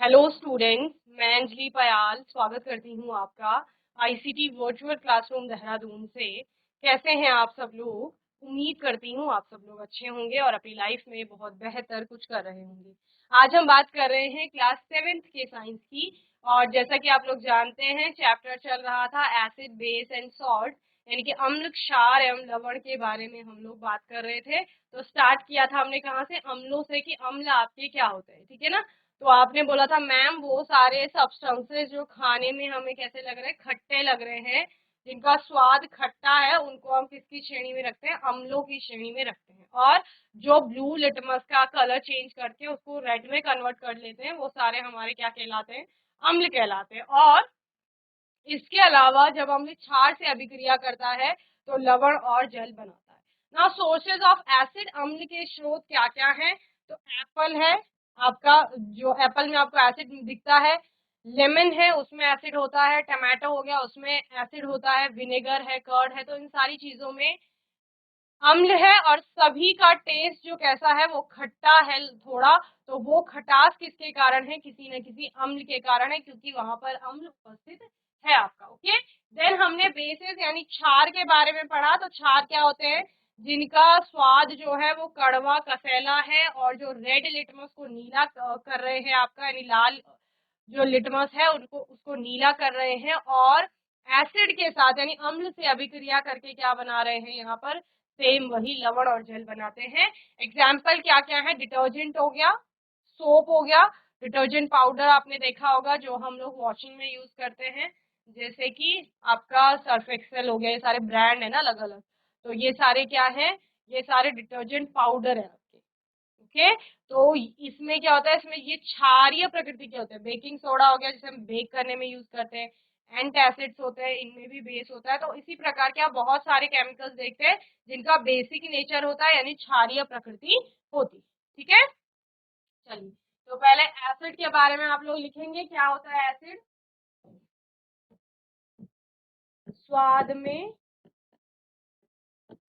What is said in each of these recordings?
Hello students, मैं अंजलि पयाल स्वागत करती हूँ आपका आईसीटी वर्चुअल क्लासरूम देहरादून से। कैसे हैं आप सब लोग। उम्मीद करती हूँ आप सब लोग अच्छे होंगे और अपनी लाइफ में बहुत बेहतर कुछ कर रहे होंगे। आज हम बात कर रहे हैं क्लास 7th के साइंस की। और जैसा कि आप लोग जानते हैं, चैप्टर चल रहा था एसिड बेस एंड सॉल्ट, यानी कि अम्ल क्षार एवं लवण के बारे में हम लोग बात कर रहे थे। तो स्टार्ट किया था हमने कहाँ से, अम्लों से, कि अम्ल आपके क्या होते हैं, ठीक है ना। तो आपने बोला था मैम वो सारे सब्सटेंसेस जो खाने में हमें कैसे लग रहे हैं, खट्टे लग रहे हैं, जिनका स्वाद खट्टा है, उनको हम किसकी श्रेणी में रखते हैं, अम्लों की श्रेणी में रखते हैं। और जो ब्लू लिटमस का कलर चेंज करके उसको रेड में कन्वर्ट कर लेते हैं, वो सारे हमारे क्या कहलाते हैं, अम्ल कहलाते हैं। और इसके अलावा जब अम्ल क्षार से अभिक्रिया करता है तो लवण और जल बनाता है। ना सोर्सेज ऑफ एसिड, अम्ल के स्रोत क्या क्या हैं, तो एप्पल है आपका, जो एप्पल में आपको एसिड दिखता है। लेमन है, उसमें एसिड होता है। टमाटो हो गया, उसमें एसिड होता है। विनेगर है, कर्ड है। तो इन सारी चीजों में अम्ल है। और सभी का टेस्ट जो कैसा है, वो खट्टा है थोड़ा। तो वो खटास किसके कारण है, किसी न किसी अम्ल के कारण है, क्योंकि वहां पर अम्ल उपस्थित है आपका। ओके, देन हमने बेसिस यानी क्षार के बारे में पढ़ा। तो क्षार क्या होते हैं, जिनका स्वाद जो है वो कड़वा कसैला है, और जो रेड लिटमस को नीला कर रहे हैं आपका, यानी लाल जो लिटमस है उनको उसको नीला कर रहे हैं, और एसिड के साथ यानी अम्ल से अभिक्रिया करके क्या बना रहे हैं यहाँ पर, सेम वही लवण और जल बनाते हैं। एग्जाम्पल क्या क्या है, डिटर्जेंट हो गया, सोप हो गया, डिटर्जेंट पाउडर आपने देखा होगा जो हम लोग वॉशिंग में यूज करते हैं, जैसे कि आपका सर्फ एक्सेल हो गया, ये सारे ब्रांड है ना अलग अलग। तो ये सारे क्या है, ये सारे डिटर्जेंट पाउडर है आपके। ओके, तो इसमें क्या होता है, इसमें ये क्षारीय प्रकृति के होते हैं। बेकिंग सोडा हो गया, जिसे हम बेक करने में यूज करते हैं। एंटासिड्स होते हैं, इनमें भी बेस होता है। तो इसी प्रकार के आप बहुत सारे केमिकल्स देखते हैं जिनका बेसिक नेचर होता है, यानी क्षारीय प्रकृति होती है। ठीक है, चलिए। तो पहले एसिड के बारे में आप लोग लिखेंगे, क्या होता है एसिड, स्वाद में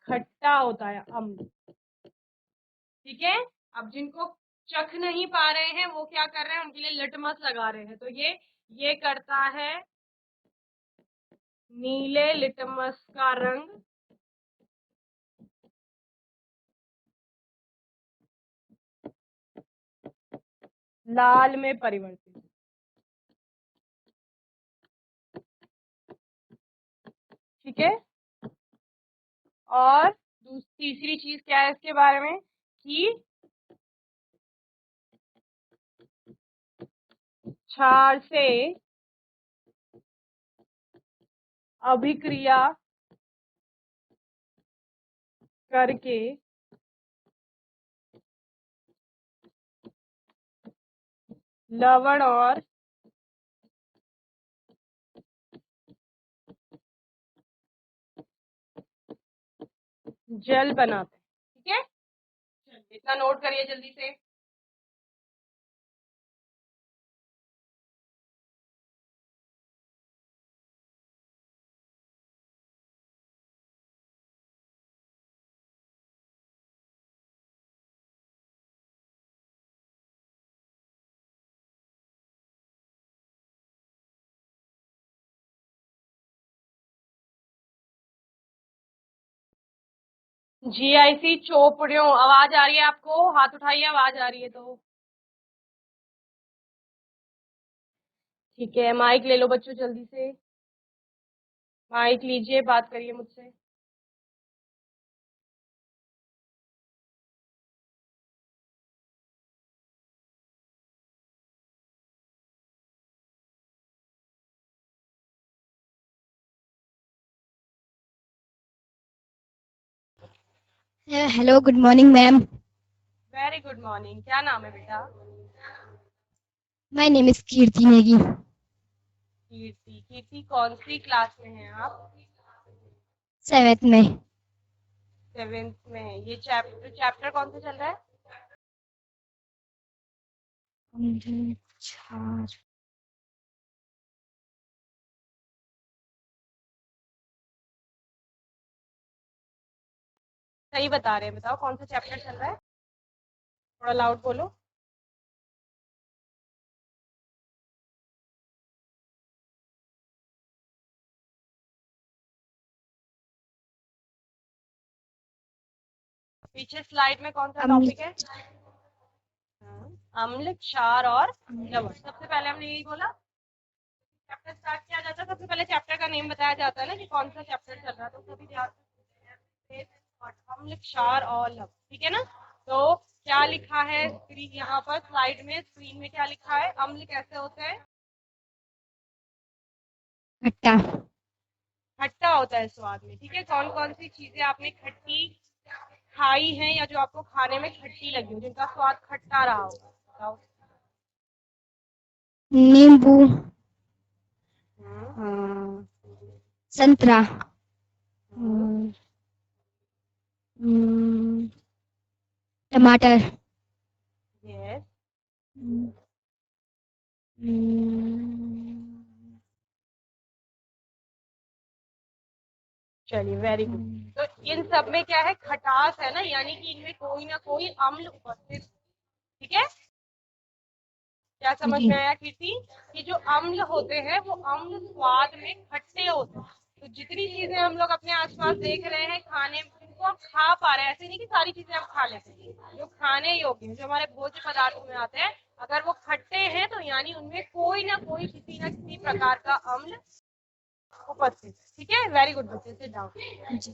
खट्टा होता है, अम्ल। ठीक है, अब जिनको चख नहीं पा रहे हैं वो क्या कर रहे हैं, उनके लिए लिटमस लगा रहे हैं। तो ये करता है नीले लिटमस का रंग लाल में परिवर्तित। ठीक है, और तीसरी चीज क्या है इसके बारे में, कि क्षार से अभिक्रिया करके लवण और जल बनाते हैं। ठीक है, चलिए इतना नोट करिए जल्दी से। जीआईसी चोपड़ियों, आवाज आ रही है आपको, हाथ उठाइए, आवाज आ रही है तो। ठीक है, माइक ले लो बच्चों जल्दी से, माइक लीजिए, बात करिए मुझसे। Hello, good morning ma'am. Very good morning, क्या नाम है बेटा। माय नेम इज कीर्ति नेगी। कीर्ति, कीर्ति कौन सी क्लास में हैं आप। 7th में। 7th में है। ये चैप्टर चैप्टर कौन सा चल रहा है। छाछ। सही बता रहे हैं, बताओ कौन सा चैप्टर चल रहा है, थोड़ा लाउड बोलो। पीछे स्लाइड में कौन सा अम्ल टॉपिक है? अम्ल, क्षार और लवण। सबसे पहले हमने यही बोला, चैप्टर स्टार्ट किया जाता है, सबसे पहले चैप्टर का नेम बताया जाता है ना कि कौन सा चैप्टर चल रहा है, तो सभी ध्यान से अम्ल, क्षार और लवण, ठीक है ना। तो क्या लिखा है यहाँ पर स्लाइड में, स्क्रीन में क्या लिखा है? अम्ल कैसे होते हैं? खट्टा। खट्टा होता है स्वाद में, ठीक है। कौन कौन सी चीजें आपने खट्टी खाई हैं या जो आपको खाने में खट्टी लगी हो, जिनका स्वाद खट्टा रहा होगा, बताओ। नींबू, हम्म, संतरा, हम्म, हम्म, टमाटर, यस, हम्म, चलिए वेरी गुड। तो इन सब में क्या है? खटास है ना, यानी कि इनमें कोई ना कोई अम्ल उपस्थित, ठीक है। क्या समझ जी में आया कीर्ति? कि जो अम्ल होते हैं वो अम्ल स्वाद में खट्टे होते हैं। तो जितनी चीजें हम लोग अपने आसपास देख रहे हैं खाने, जिनको हम खा पा रहे हैं, ऐसे नहीं कि सारी चीजें हम खा लेते हैं, जो खाने योग्य हैं, जो हमारे भोज्य पदार्थों में आते हैं, अगर वो खट्टे हैं तो यानी उनमें कोई ना कोई किसी न किसी प्रकार का अम्ल उपस्थित, ठीक है। वेरी गुड बच्चे, सिट डाउन। जी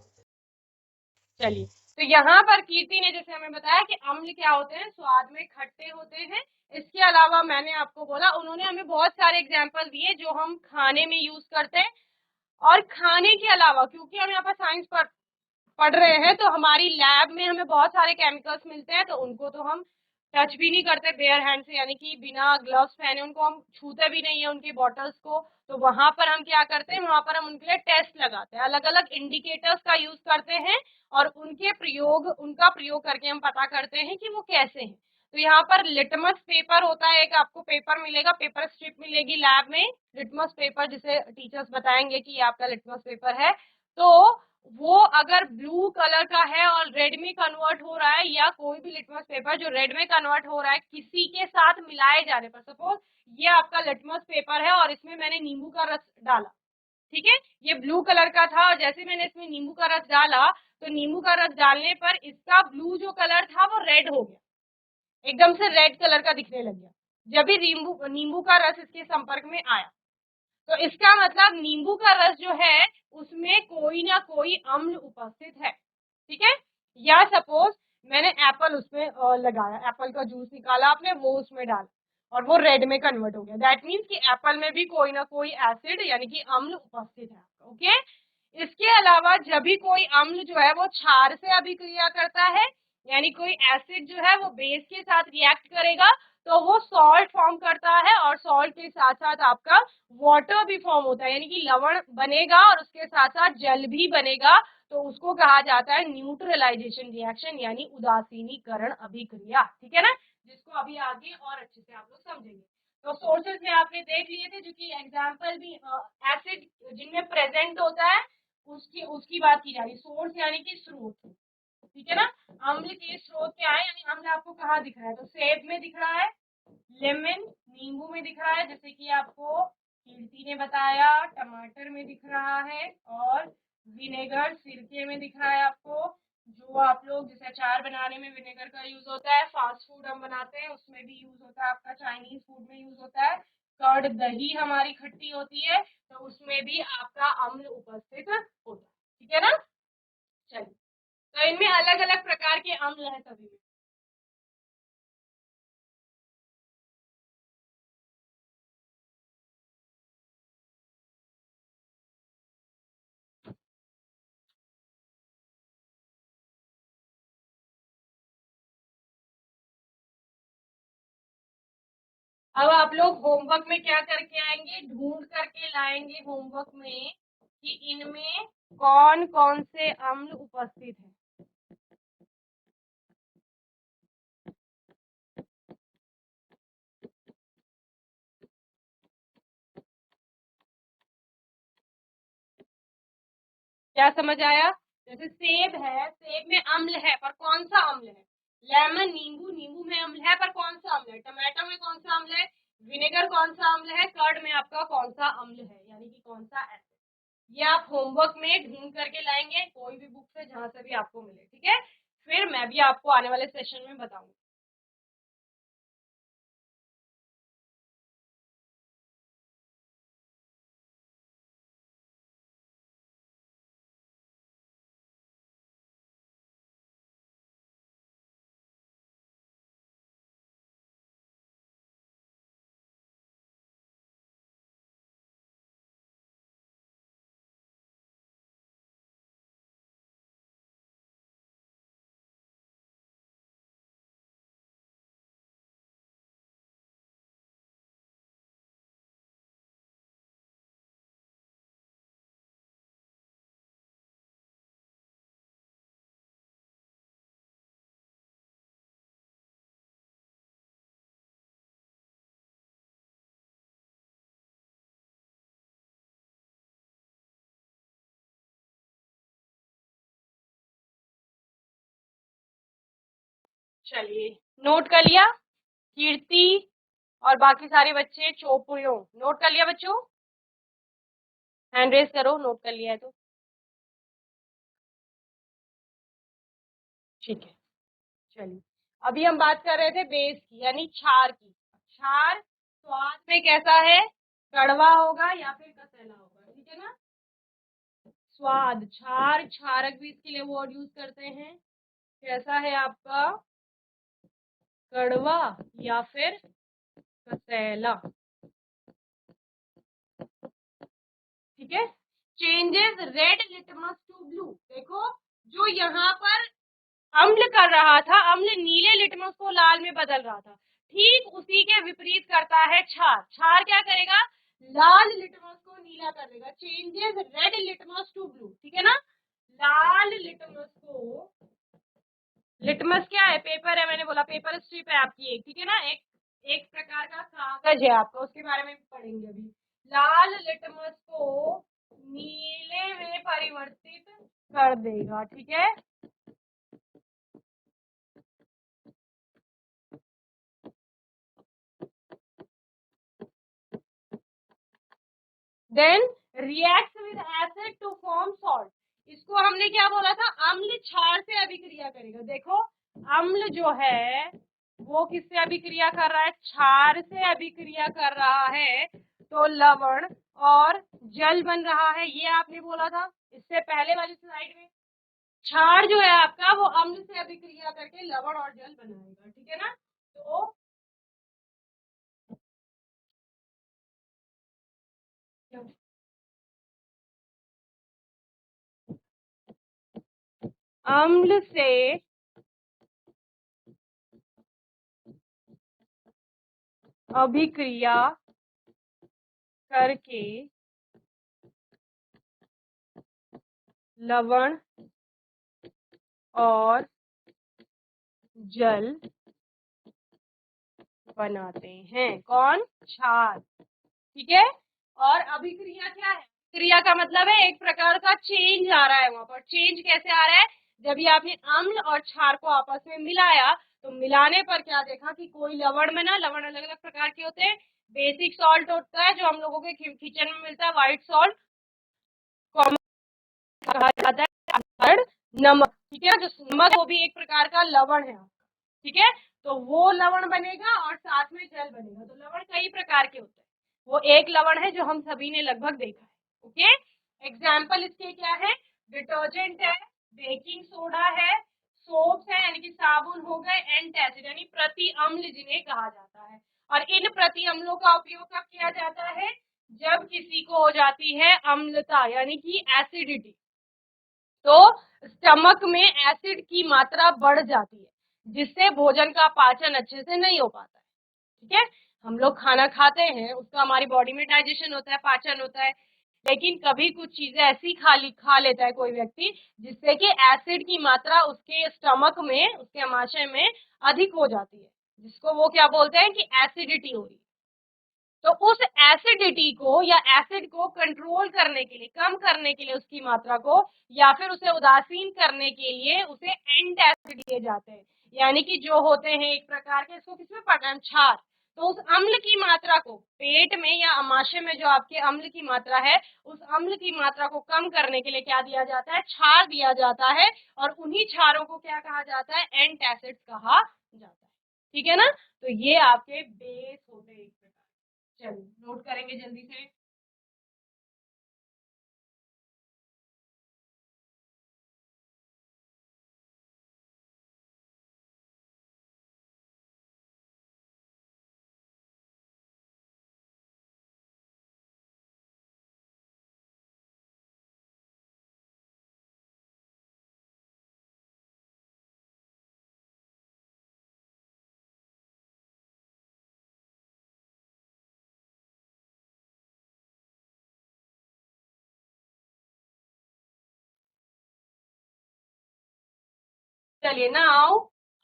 चलिए, तो यहाँ पर कीर्ति ने जैसे हमें बताया कि अम्ल क्या होते हैं, स्वाद में खट्टे होते हैं। इसके अलावा मैंने आपको बोला, उन्होंने हमें बहुत सारे एग्जाम्पल दिए जो हम खाने में यूज करते हैं। और खाने के अलावा, क्योंकि हम यहाँ पर साइंस पर पढ़ रहे हैं, तो हमारी लैब में हमें बहुत सारे केमिकल्स मिलते हैं, तो उनको तो हम टच भी नहीं करते बेयर हैंड से, यानी कि बिना ग्लव्स पहने उनको हम छूते भी नहीं है उनकी बॉटल्स को। तो वहां पर हम क्या करते हैं, वहां पर हम उनके लिए टेस्ट लगाते हैं, अलग अलग इंडिकेटर्स का यूज करते हैं, और उनका प्रयोग करके हम पता करते हैं कि वो कैसे हैं। तो यहाँ पर लिटमस पेपर होता है, एक आपको पेपर मिलेगा, पेपर स्ट्रिप मिलेगी लैब में, लिटमस पेपर, जिसे टीचर्स बताएंगे कि ये आपका लिटमस पेपर है। तो वो अगर ब्लू कलर का है और रेड में कन्वर्ट हो रहा है, या कोई भी लिटमस पेपर जो रेड में कन्वर्ट हो रहा है किसी के साथ मिलाए जाने पर, सपोज ये आपका लिटमस पेपर है और इसमें मैंने नींबू का रस डाला, ठीक है, ये ब्लू कलर का था, और जैसे मैंने इसमें नींबू का रस डाला, तो नींबू का रस डालने पर इसका ब्लू जो कलर था वो रेड हो गया, एकदम से रेड कलर का दिखने लग गया, जब भी नींबू का रस इसके संपर्क में आया। तो इसका मतलब नींबू का रस जो है उसमें कोई ना कोई अम्ल उपस्थित है, ठीक है। या सपोज मैंने एप्पल उसमें लगाया, एप्पल का जूस निकाला आपने, वो उसमें डाला और वो रेड में कन्वर्ट हो गया, दैट मीन्स कि एप्पल में भी कोई ना कोई एसिड यानी कि अम्ल उपस्थित है, ओके। इसके अलावा जब भी कोई अम्ल जो है वो क्षार से अभिक्रिया करता है, यानी कोई एसिड जो है वो बेस के साथ रिएक्ट करेगा, तो वो सॉल्ट फॉर्म करता है, और सॉल्ट के साथ साथ आपका वाटर भी फॉर्म होता है, यानी कि लवण बनेगा और उसके साथ साथ जल भी बनेगा। तो उसको कहा जाता है न्यूट्रलाइजेशन रिएक्शन, यानी उदासीनीकरण अभिक्रिया, ठीक है ना, जिसको अभी आगे और अच्छे से आप लोग समझेंगे। तो सोर्सेज में आपने देख लिए थे, जो कि एग्जाम्पल भी एसिड जिनमें प्रेजेंट होता है उसकी उसकी बात की जा रही है, सोर्स यानी कि स्रोत, ठीक है ना। अम्ल के स्रोत क्या है, यानी अम्ल आपको कहाँ दिख रहा है, तो सेब में दिख रहा है, लेमन नींबू में दिख रहा है, जैसे कि आपको कीर्ति ने बताया, टमाटर में दिख रहा है, और विनेगर सिरके में दिख रहा है आपको, जो आप लोग जैसे अचार बनाने में विनेगर का यूज होता है, फास्ट फूड हम बनाते हैं उसमें भी यूज होता है, आपका चाइनीज फूड में यूज होता है, कर्ड दही हमारी खट्टी होती है, तो उसमें भी आपका अम्ल उपस्थित होता है, ठीक है ना। चलिए, तो इनमें अलग अलग प्रकार के अम्ल हैं सभी में। अब आप लोग होमवर्क में क्या करके आएंगे, ढूंढ करके लाएंगे होमवर्क में कि इनमें कौन कौन से अम्ल उपस्थित है। क्या समझ आया? जैसे सेब है, सेब में अम्ल है पर कौन सा अम्ल है, लेमन नींबू, नींबू में अम्ल है पर कौन सा अम्ल है, टमाटो में कौन सा अम्ल है, विनेगर कौन सा अम्ल है, कर्ड में आपका कौन सा अम्ल है, यानी कि कौन सा एसिड। ये आप होमवर्क में ढूंढ करके लाएंगे कोई भी बुक से, जहां से भी आपको मिले, ठीक है। फिर मैं भी आपको आने वाले सेशन में बताऊंगी। चलिए, नोट कर लिया? कीर्ति और बाकी सारे बच्चे, चोपड़ियों, नोट कर लिया बच्चों? हैंड रेस करो, नोट कर लिया है तो। ठीक है, चलिए। अभी हम बात कर रहे थे बेस की, यानी क्षार की। क्षार स्वाद में कैसा है? कड़वा होगा या फिर कसैला होगा, ठीक है ना? स्वाद, क्षार, क्षारक भी इसके लिए वर्ड यूज करते हैं। कैसा है आपका? कड़वा या फिर कसैला, ठीक है। Changes red litmus to blue, देखो जो यहाँ पर अम्ल कर रहा था, अम्ल नीले लिटमस को लाल में बदल रहा था, ठीक उसी के विपरीत करता है क्षार। क्षार क्या करेगा? लाल लिटमस को नीला कर देगा। Changes red litmus to blue, ठीक है ना? लाल लिटमस को, लिटमस क्या है? पेपर है, मैंने बोला पेपर स्ट्रिप है आपकी एक, ठीक है ना? एक एक प्रकार का कागज है आपका, उसके बारे में पढ़ेंगे अभी। लाल लिटमस को नीले में परिवर्तित कर देगा, ठीक है। Then react with acid to form salt, इसको हमने क्या बोला था? अम्ल क्षार से अभिक्रिया करेगा। देखो अम्ल जो है वो किससे अभिक्रिया कर रहा है? क्षार से अभिक्रिया कर रहा है, तो लवण और जल बन रहा है, ये आपने बोला था इससे पहले वाली स्लाइड में। क्षार जो है आपका वो अम्ल से अभिक्रिया करके लवण और जल बनाएगा, ठीक है ना? तो अम्ल से अभिक्रिया करके लवण और जल बनाते हैं। कौन? क्षार, ठीक है। और अभिक्रिया क्या है? क्रिया का मतलब है एक प्रकार का चेंज आ रहा है वहां पर। चेंज कैसे आ रहा है? जब ये आपने अम्ल और क्षार को आपस में मिलाया, तो मिलाने पर क्या देखा कि कोई लवण में ना, लवण अलग अलग प्रकार के होते हैं। बेसिक सॉल्ट होता है जो हम लोगों के किचन में मिलता है, व्हाइट सॉल्ट कहा जाता है, नमक, ठीक है। जो नमक वो भी एक प्रकार का लवण है, ठीक है। तो वो लवण बनेगा और साथ में जल बनेगा। तो लवण कई प्रकार के होते हैं, वो एक लवण है जो हम सभी ने लगभग देखा है, ओके। एग्जाम्पल इसके क्या है? डिटर्जेंट है, बेकिंग सोडा है, सोप्स है यानी कि साबुन हो गए, एंटासिड यानी प्रति अम्ल जिन्हें कहा जाता है। और इन प्रति अम्लों का उपयोग कब किया जाता है? जब किसी को हो जाती है अम्लता यानी कि एसिडिटी, तो स्टमक में एसिड की मात्रा बढ़ जाती है, जिससे भोजन का पाचन अच्छे से नहीं हो पाता है, ठीक है। हम लोग खाना खाते हैं, उसका हमारी बॉडी में डाइजेशन होता है, पाचन होता है, लेकिन कभी कुछ चीजें ऐसी खा लेता है कोई व्यक्ति, जिससे कि एसिड की मात्रा उसके स्टमक में, उसके आमाशय में अधिक हो जाती है, जिसको वो क्या बोलते हैं कि एसिडिटी हो रही है। तो उस एसिडिटी को या एसिड को कंट्रोल करने के लिए, कम करने के लिए उसकी मात्रा को, या फिर उसे उदासीन करने के लिए उसे एंटासिड दिए जाते हैं, यानी कि जो होते हैं एक प्रकार के, इसको किसमें पढ़ना है? क्षार। तो उस अम्ल की मात्रा को पेट में या आमाशय में जो आपके अम्ल की मात्रा है, उस अम्ल की मात्रा को कम करने के लिए क्या दिया जाता है, क्षार दिया जाता है, और उन्हीं क्षारों को क्या कहा जाता है, एंटासिड्स कहा जाता है। ठीक है ना, तो ये आपके बेस होते हैं एक प्रकार। चलिए नोट करेंगे जल्दी से। चलिए ना आओ,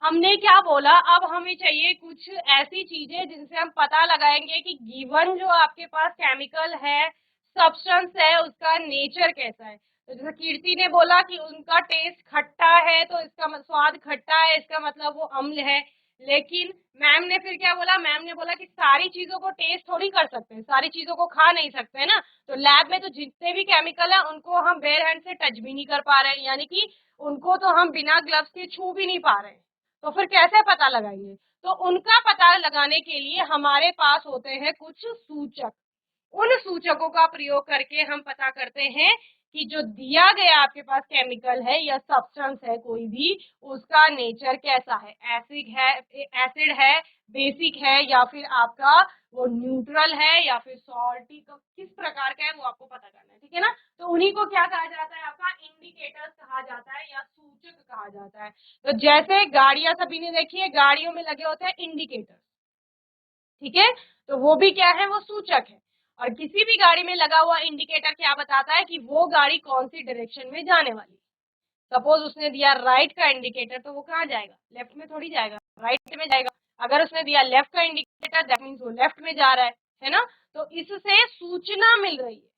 हमने क्या बोला, अब हमें चाहिए कुछ ऐसी चीजें जिनसे हम पता लगाएंगे कि गिवन जो आपके पास केमिकल है, सब्सटेंस है, उसका नेचर कैसा है। तो जैसे कीर्ति ने बोला कि उनका टेस्ट खट्टा है, तो इसका स्वाद खट्टा है, इसका मतलब वो अम्ल है। लेकिन मैम ने फिर क्या बोला, मैम ने बोला कि सारी चीजों को टेस्ट थोड़ी कर सकते हैं, सारी चीजों को खा नहीं सकते है ना। तो लैब में तो जितने भी केमिकल है उनको हम बेयर हैंड से टच भी नहीं कर पा रहे हैं, यानी कि उनको तो हम बिना ग्लव्स के छू भी नहीं पा रहे हैं। तो फिर कैसे पता लगाएंगे, तो उनका पता लगाने के लिए हमारे पास होते हैं कुछ सूचक। उन सूचकों का प्रयोग करके हम पता करते हैं कि जो दिया गया आपके पास केमिकल है या सब्सटेंस है कोई भी, उसका नेचर कैसा है, एसिड है, बेसिक है, या फिर आपका वो न्यूट्रल है, या फिर सॉल्टी, किस प्रकार का है वो आपको पता करना है। ठीक है ना, तो उन्हीं को क्या कहा जाता है, आपका इंडिकेटर्स कहा जाता है या सूचक कहा जाता है। तो जैसे गाड़ियां सभी ने देखी है, गाड़ियों में लगे होते हैं इंडिकेटर, ठीक है, तो वो भी क्या है, वो सूचक है। और किसी भी गाड़ी में लगा हुआ इंडिकेटर क्या बताता है कि वो गाड़ी कौन सी डायरेक्शन में जाने वाली है। सपोज उसने दिया राइट का इंडिकेटर, तो वो कहाँ जाएगा, लेफ्ट में थोड़ी जाएगा, राइट में जाएगा। अगर उसने दिया लेफ्ट का इंडिकेटर, दैट मीन्स वो लेफ्ट में जा रहा है ना। तो इससे सूचना मिल रही है,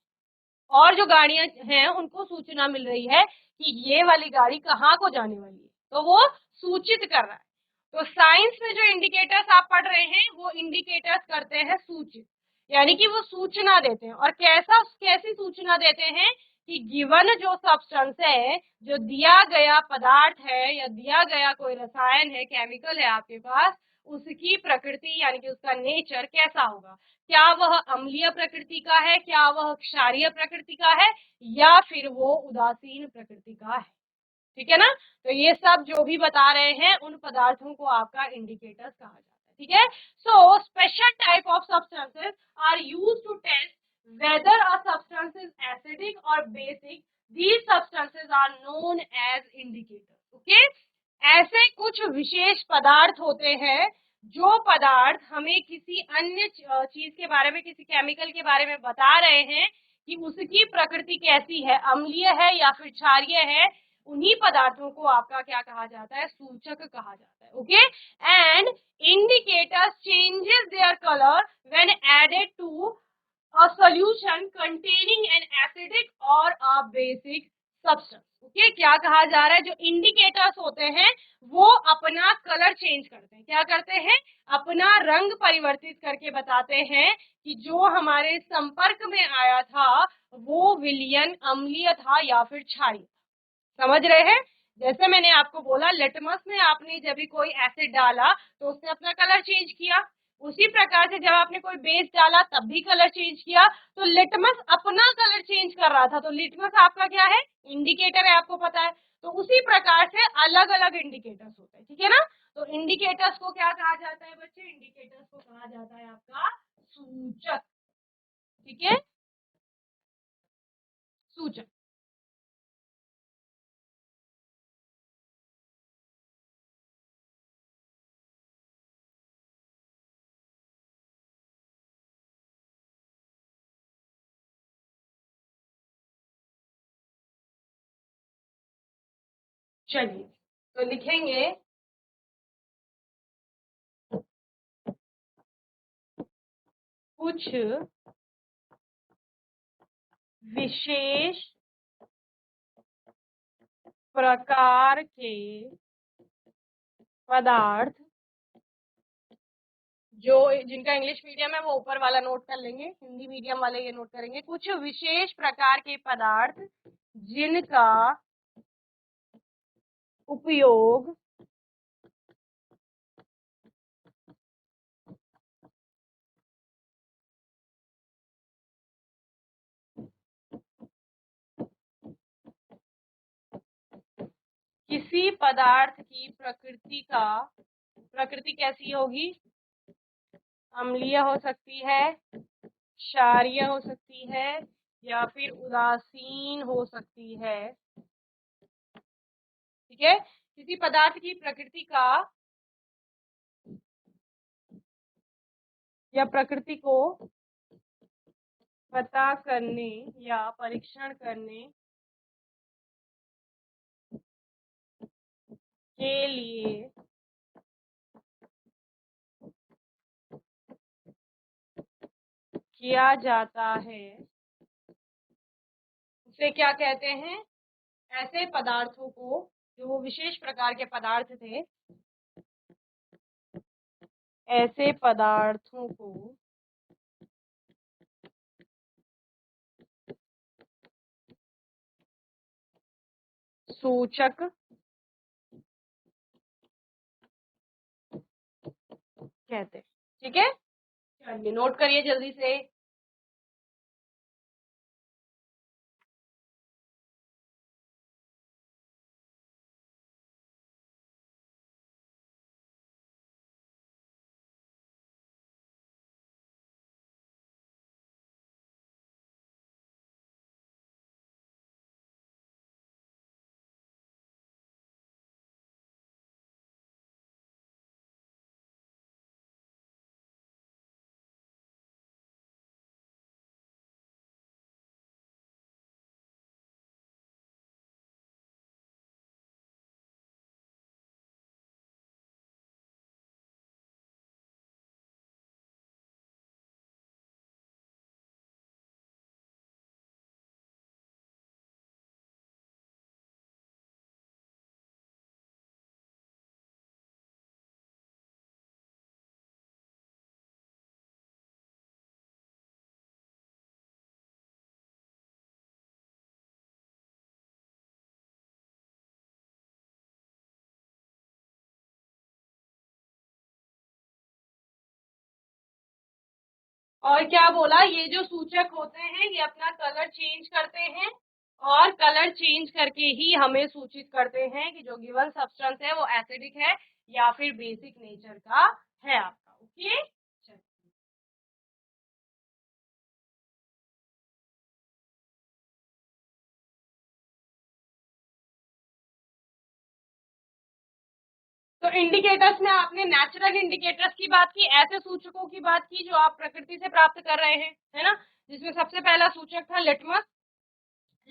और जो गाड़ियां हैं उनको सूचना मिल रही है कि ये वाली गाड़ी कहाँ को जाने वाली है, तो वो सूचित कर रहा है। तो साइंस में जो इंडिकेटर्स आप पढ़ रहे हैं, वो इंडिकेटर्स करते हैं सूचित, यानी कि वो सूचना देते हैं। और कैसी सूचना देते हैं कि गिवन जो सब्सटेंस है, जो दिया गया पदार्थ है या दिया गया कोई रसायन है, केमिकल है आपके पास, उसकी प्रकृति यानी कि उसका नेचर कैसा होगा। क्या वह अम्लीय प्रकृति का है, क्या वह क्षारीय प्रकृति का है, या फिर वो उदासीन प्रकृति का है। ठीक है ना, तो ये सब जो भी बता रहे हैं उन पदार्थों को आपका इंडिकेटर्स कहा जाता है। ठीक है, so special type of substances are used to test whether a substance is acidic और basic. These substances are known as indicators. Okay, ऐसे कुछ विशेष पदार्थ होते हैं, जो पदार्थ हमें किसी अन्य चीज के बारे में, किसी केमिकल के बारे में बता रहे हैं कि उसकी प्रकृति कैसी है, अम्लीय है या फिर क्षारीय है। उन्हीं पदार्थों को आपका क्या कहा जाता है, सूचक कहा जाता है। Okay, and indicators changes their colour when added to a solution containing an acidic or a basic substance। Okay, क्या कहा जा रहा है, जो इंडिकेटर्स होते हैं वो अपना कलर चेंज करते हैं, क्या करते हैं, अपना रंग परिवर्तित करके बताते हैं कि जो हमारे संपर्क में आया था वो विलयन, अम्लीय था या फिर क्षारीय। समझ रहे हैं, जैसे मैंने आपको बोला लिटमस में आपने जब भी कोई एसिड डाला तो उसने अपना कलर चेंज किया, उसी प्रकार से जब आपने कोई बेस डाला तब भी कलर चेंज किया। तो लिटमस अपना कलर चेंज कर रहा था, तो लिटमस आपका क्या है, इंडिकेटर है, आपको पता है। तो उसी प्रकार से अलग अलग इंडिकेटर्स होते हैं। ठीक है ना, तो इंडिकेटर्स को क्या कहा जाता है बच्चे, इंडिकेटर्स को कहा जाता है आपका सूचक। ठीक है, सूचक। चलिए तो लिखेंगे कुछ विशेष प्रकार के पदार्थ जो जिनका इंग्लिश मीडियम है वो ऊपर वाला नोट कर लेंगे, हिंदी मीडियम वाले ये नोट करेंगे। कुछ विशेष प्रकार के पदार्थ जिनका उपयोग किसी पदार्थ की प्रकृति कैसी होगी? अम्लीय हो सकती है, क्षारीय हो सकती है, या फिर उदासीन हो सकती है। ठीक है, किसी पदार्थ की प्रकृति का या प्रकृति को पता करने या परीक्षण करने के लिए किया जाता है, उसे क्या कहते हैं? ऐसे पदार्थों को, जो वो विशेष प्रकार के पदार्थ थे, ऐसे पदार्थों को सूचक कहते हैं। ठीक है, चलिए नोट करिए जल्दी से। और क्या बोला? ये जो सूचक होते हैं ये अपना कलर चेंज करते हैं, और कलर चेंज करके ही हमें सूचित करते हैं कि जो गिवन सब्सटेंस है वो एसिडिक है या फिर बेसिक नेचर का है आपका। ओके, तो इंडिकेटर्स में आपने नेचुरल इंडिकेटर्स की बात की, ऐसे सूचकों की बात की जो आप प्रकृति से प्राप्त कर रहे हैं, है ना? जिसमें सबसे पहला सूचक था लिटमस।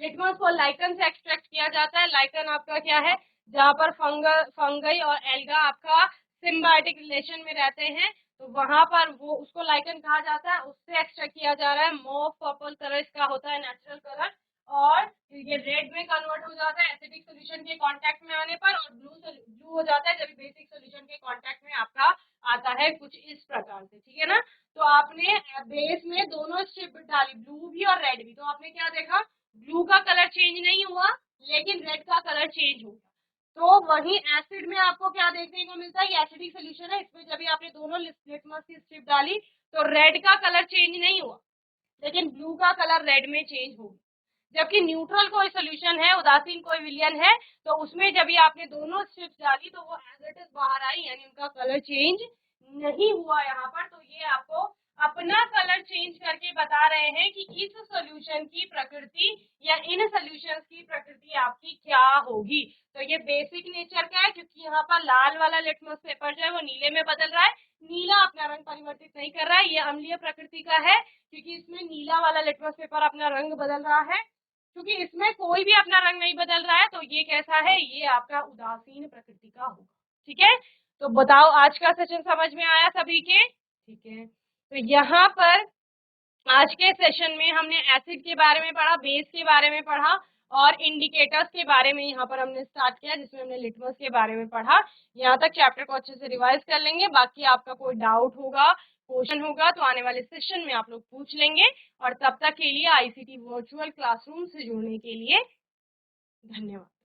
लिटमस को लाइकन से एक्सट्रैक्ट किया जाता है। लाइकन आपका क्या है? जहाँ पर फंगई और एल्गा आपका सिम्बायोटिक रिलेशन में रहते हैं, तो वहां पर वो उसको लाइकन कहा जाता है, उससे एक्सट्रैक्ट किया जा रहा है। मॉव पर्पल कलर इसका होता है नेचुरल कलर, और ये रेड में कन्वर्ट हो जाता है एसिडिक सोल्यूशन के कांटेक्ट में आने पर, और ब्लू हो जाता है जब बेसिक सोल्यूशन के कांटेक्ट में आपका आता है, कुछ इस प्रकार से। ठीक है ना? तो आपने बेस में दोनों स्ट्रिप डाली, ब्लू भी और रेड भी, तो आपने क्या देखा? ब्लू का कलर चेंज नहीं हुआ, लेकिन रेड का कलर चेंज हो गया। तो वहीं एसिड में आपको क्या देखने को मिलता है? ये एसिडिक सोल्यूशन है, इसमें जब आपने दोनों लिटमस की स्ट्रिप डाली तो रेड का कलर चेंज नहीं हुआ, लेकिन ब्लू का कलर रेड में चेंज हो गया। जबकि न्यूट्रल कोई सोल्यूशन है, उदासीन कोई विलियन है, तो उसमें जब ये आपने दोनों स्ट्रिप्स डाली तो वो एज इट इज बाहर आई, यानी उनका कलर चेंज नहीं हुआ यहाँ पर। तो ये आपको अपना कलर चेंज करके बता रहे हैं कि इस सॉल्यूशन की प्रकृति या इन सॉल्यूशंस की प्रकृति आपकी क्या होगी। तो ये बेसिक नेचर का है, क्योंकि यहाँ पर लाल वाला लिटमस पेपर जो है वो नीले में बदल रहा है, नीला अपना रंग परिवर्तित नहीं कर रहा है। ये अम्लीय प्रकृति का है, क्योंकि इसमें नीला वाला लिटमस पेपर अपना रंग बदल रहा है। क्योंकि इसमें कोई भी अपना रंग नहीं बदल रहा है, तो ये कैसा है? ये आपका उदासीन प्रकृति का होगा। ठीक है, तो बताओ आज का सेशन समझ में आया सभी के? ठीक है, तो यहाँ पर आज के सेशन में हमने एसिड के बारे में पढ़ा, बेस के बारे में पढ़ा, और इंडिकेटर्स के बारे में यहाँ पर हमने स्टार्ट किया, जिसमें हमने लिटमस के बारे में पढ़ा। यहाँ तक चैप्टर को अच्छे से रिवाइज कर लेंगे। बाकी आपका कोई डाउट होगा, क्वेश्चन होगा तो आने वाले सेशन में आप लोग पूछ लेंगे। और तब तक के लिए आईसीटी वर्चुअल क्लासरूम से जुड़ने के लिए धन्यवाद।